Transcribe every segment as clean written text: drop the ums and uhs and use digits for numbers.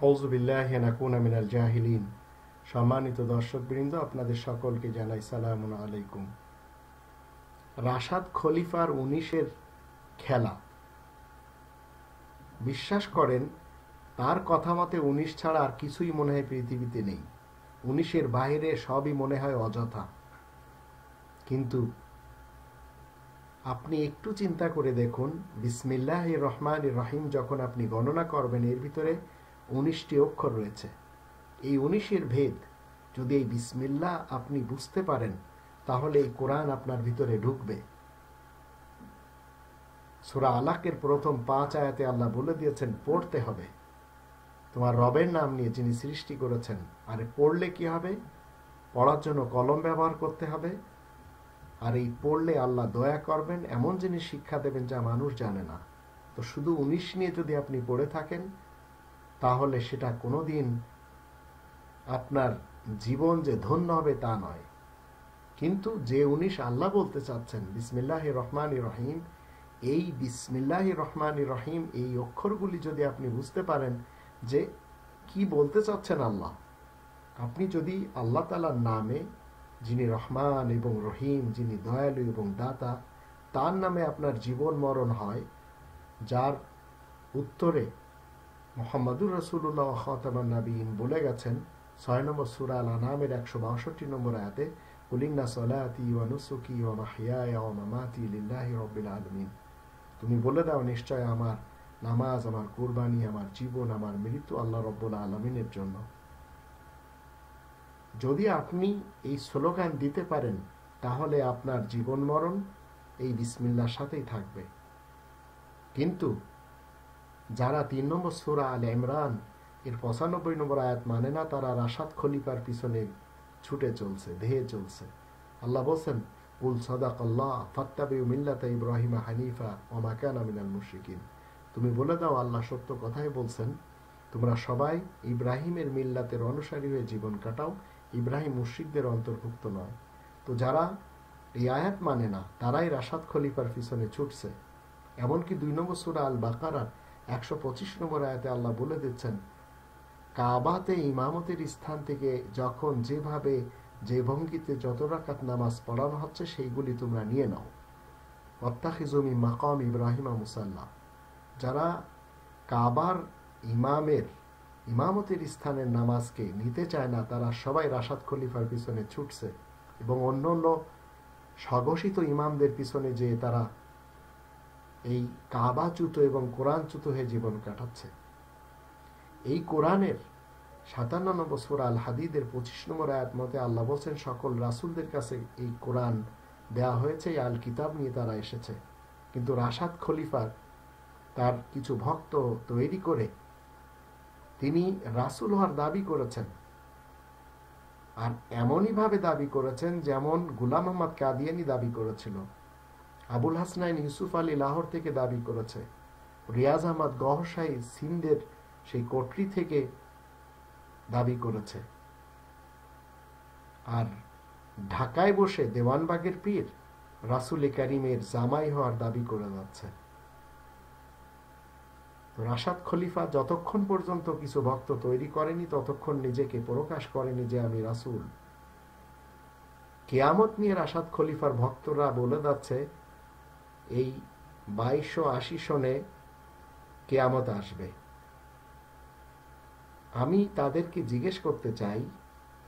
আউযু বিল্লাহি আন আকুনা মিনাল জাহিলিন। সম্মানিত দর্শকবৃন্দ, আপনাদের সকলকে জানাই সালামুন আলাইকুম। রাশাদ খলিফার 19-এর খেলা। বিশ্বাস করেন, তার কথা মতে 19 ছাড়া আর কিছুই মনে হয় পৃথিবীতে নেই। 19-এর বাইরে সবই মনে হয় অযথা। কিন্তু আপনি একটু চিন্তা করে দেখুন, বিসমিল্লাহির রহমানির রহিম যখন আপনি গণনা করবেন, এর ভিতরে 19টি অক্ষর রয়েছে। এই 19-এর ভেদ যদি এই বিসমিল্লাহ আপনি বুঝতে পারেন, তাহলে এই কোরআন আপনার ভিতরে ঢুকবে। সূরা আলাকের প্রথম 5 আয়াতে আল্লাহ বলে দিয়েছেন পড়তে হবে তোমার রবের নাম নিয়ে, যিনি সৃষ্টি করেছেন। আর পড়লে কি হবে? পড়ার জন্য কলম ব্যবহার করতে হবে। আর এই পড়লে আল্লাহ দয়া করবেন, এমন জিনিস শিক্ষা দেবেন যা মানুষ জানে না। তো শুধু 19 নিয়ে যদি আপনি পড়ে থাকেন, তাহলে সেটা কোনোদিন আপনার জীবন যে ধন্য হবে তা নয়। কিন্তু যে 19 আল্লাহ বলতে চাচ্ছেন, বিসমিল্লাহির রহমানির রহিম, এই বিসমিল্লাহির রহমানির রহিম এই অক্ষরগুলি যদি আপনি বুঝতে পারেন যে কি বলতে চাচ্ছেন আল্লাহ, আপনি যদি আল্লাহ তাআলার নামে, যিনি রহমান এবং রহিম, যিনি দয়ালু এবং দাতা, তার নামে আপনার জীবন মরণ হয়, যার উত্তরে মুহাম্মাদুর রাসূলুল্লাহ খাতামান নবীন বলে গেছেন 6 নম্বর সূরা আল আনামের 162 নম্বর আয়াতে, কুলিন্না সলাতি ওয়া নুসুকি ওয়া মাহইয়ায়া ওয়া মামাতি লিল্লাহি রাব্বিল আলামিন। তুমি বলে দাও, নিশ্চয় আমার নামাজ, আমার কুরবানি, আমার জীবন, আমার মৃত্যু আল্লাহ রাব্বুল আলামিনের জন্য। যদি আপনি এই স্লোগান দিতে পারেন, তাহলে আপনার জীবন মরণ এই বিসমিল্লাহর সাথেই থাকবে। কিন্তু যারা 3 নম্বর সূরা আল ইমরান এর 95 নম্বর আয়াত মানে না, তারা রাশাদ খলিফার পিছনে ছুটে চলছে, ধেয়ে চলছে। আল্লাহ বলছেন, কুল সাদাকাল্লাহ ফাত্তাবিউ মিল্লাতা ইব্রাহিম হানিফা ওয়া মা কানা মিনাল মুশরিকিন। তুমি বলে দাও, আল্লাহ সত্য কথাই বলছেন, তোমরা সবাই ইব্রাহিমের মিল্লাতের অনুসারী হয়ে জীবন কাটাও, ইব্রাহিম মুশরিকদের অন্তর্ভুক্ত নয়। তো যারা এই আয়াত মানে না, তারাই রাশাদ খলিফার পিছনে ছুটছে। এমনকি 2 নম্বর সূরা আল বাকারার 125 নম্বর আয়াতে আল্লাহ বলে দিচ্ছেন, কাবাতে ইমামতের স্থান থেকে যখন যেভাবে, যে ভঙ্গিতে যত রাকাত নামাজ পড়ানো হচ্ছে, সেইগুলি তোমরা নিয়ে নাও। ওয়াত্তাখিযু মিন মাকাম ইব্রাহিম মুসাল্লা। যারা কাবার ইমামতের স্থানের নামাজকে নিতে চায় না, তারা সবাই রাশাদ খলিফার পিছনে ছুটছে এবং অন্য অন্য স্বঘোষিত ইমামদের পিছনে যে তারা এই কাবাচ্যুত এবং কোরআনচ্যুত হয়ে জীবন কাটাচ্ছে। এই কোরআনের 57 নম্বর সূরা আল হাদিদের 25 নম্বর আয়াত মতে আল্লাহ বলছেন, সকল রাসূলদের কাছে এই কোরআন দেয়া হয়েছে, আল কিতাব নিয়ে তারা এসেছে। কিন্তু রাশাদ খলিফা তার কিছু ভক্ত তৈরি করে তিনি রাসূল হওয়ার দাবি করেছেন। আর এমনই ভাবে দাবি করেছেন যেমন গোলাম মোহাম্মদ কাদিয়ানি দাবি করেছিল, আবুল হাসনাইন ইউসুফ আলী লাহোর থেকে দাবি করেছে, রিয়াজ আহমদ গহরশাহী সিন্ধের সেই কোটরি থেকে দাবি করেছে। আর ঢাকায় বসে দেওয়ানবাগের পীর রাসূল কারীমের জামাই হওয়ার দাবি করে যাচ্ছে। রাশাদ খলিফা যতক্ষণ পর্যন্ত কিছু ভক্ত তৈরি করেনি, ততক্ষণ নিজেকে প্রকাশ করেনি যে আমি রাসূল। কিয়ামত নিয়ে রাশাদ খলিফার ভক্তরা বলে যাচ্ছে, এই 2280 সনে কিয়ামত আসবে। আমি তাদেরকে জিজ্ঞেস করতে চাই,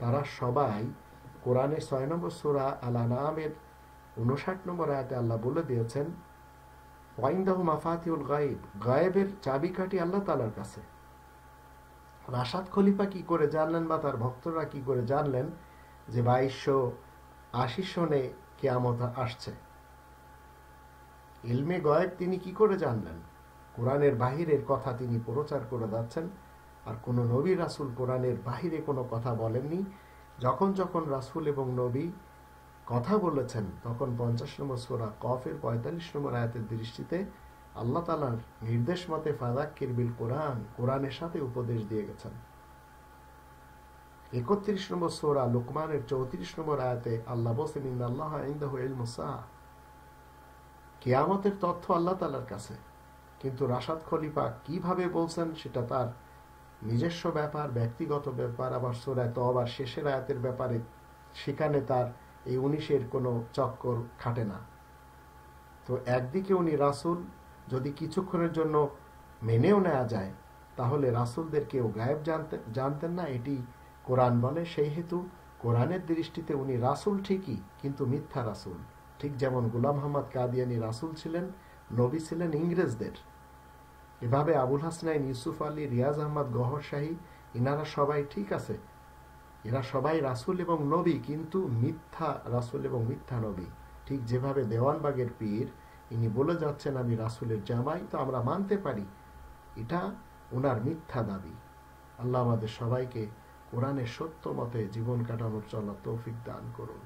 তারা সবাই কোরআনের 6 নম্বর সূরা আল আনামের 59 নম্বর আয়াতে আল্লাহ বলে দিয়েছেন, ওয়াইনদাহু মাফাতিহুল গায়ব, গায়েবের চাবিকাঠি আল্লাহ তাআলার কাছে। রাশাদ খলিফা কি করে জানলেন, বা তার ভক্তরা কি করে জানলেন যে 2280 সনে কিয়ামত আসছে? ইলমে গায়েব তিনি কি করে জানলেন? কোরআনের বাহিরের কথা তিনি প্রচার করে যাচ্ছেন। আর কোন নবী রাসূল কোরআনের বাহিরে কোনো কথা বলেননি। যখন যখন রাসূল এবং নবী কথা বলেছেন, তখন 50 নম্বর সূরা কফের 45 নম্বর আয়াতের দৃষ্টিতে আল্লাহ তাআলার নির্দেশ মতে ফাযাক্কির বিল কোরআন, কোরআনের সাথে উপদেশ দিয়ে গেছেন। 31 নম্বর সূরা লুকমানের 34 নম্বর আয়াতে আল্লাহ বলেন, ইন্নাল্লাহা ইনদাহু ইলমুস সাআহ, কিয়ামতের তথ্য আল্লাহ তাআলার কাছে। কিন্তু রাশাদ খলিফা কিভাবে বলছেন সেটা তার নিজস্ব ব্যাপার, ব্যক্তিগত ব্যাপার, আবার সূরা তওবার শেষের আয়াতের ব্যাপারে সেখানে তার এই 19-এর কোনো চক্কর খাটে না। তো একদিকে উনি রাসূল, যদি কিছুক্ষণের জন্য মেনেও নেওয়া যায়, তাহলে রাসূলদের কেউ গায়েব জানতেন না, এটি কোরআন বলে। সেই হেতু কোরআনের দৃষ্টিতে উনি রাসূল ঠিকই, কিন্তু মিথ্যা রাসূল। ঠিক যেমন গোলাম আহমদ কাদিয়ানী রাসূল ছিলেন, নবী ছিলেন ইংরেজদের। এভাবে আবুল হাসনাইন, ইউসুফ আলী, রিয়াজ আহমদ গওহর শাহী, ইনারা সবাই ঠিক আছে, এরা সবাই রাসূল এবং নবী, কিন্তু মিথ্যা রাসূল এবং মিথ্যা নবী। ঠিক যেভাবে দেওয়ানবাগের পীর ইনি বলে যাচ্ছেন আমি রাসূলের জামাই, তো আমরা মানতে পারি, এটা ওনার মিথ্যা দাবি। আল্লাহ আমাদের সবাইকে কোরআনের সত্য মতে জীবন কাটানোর চলার তৌফিক দান করুন।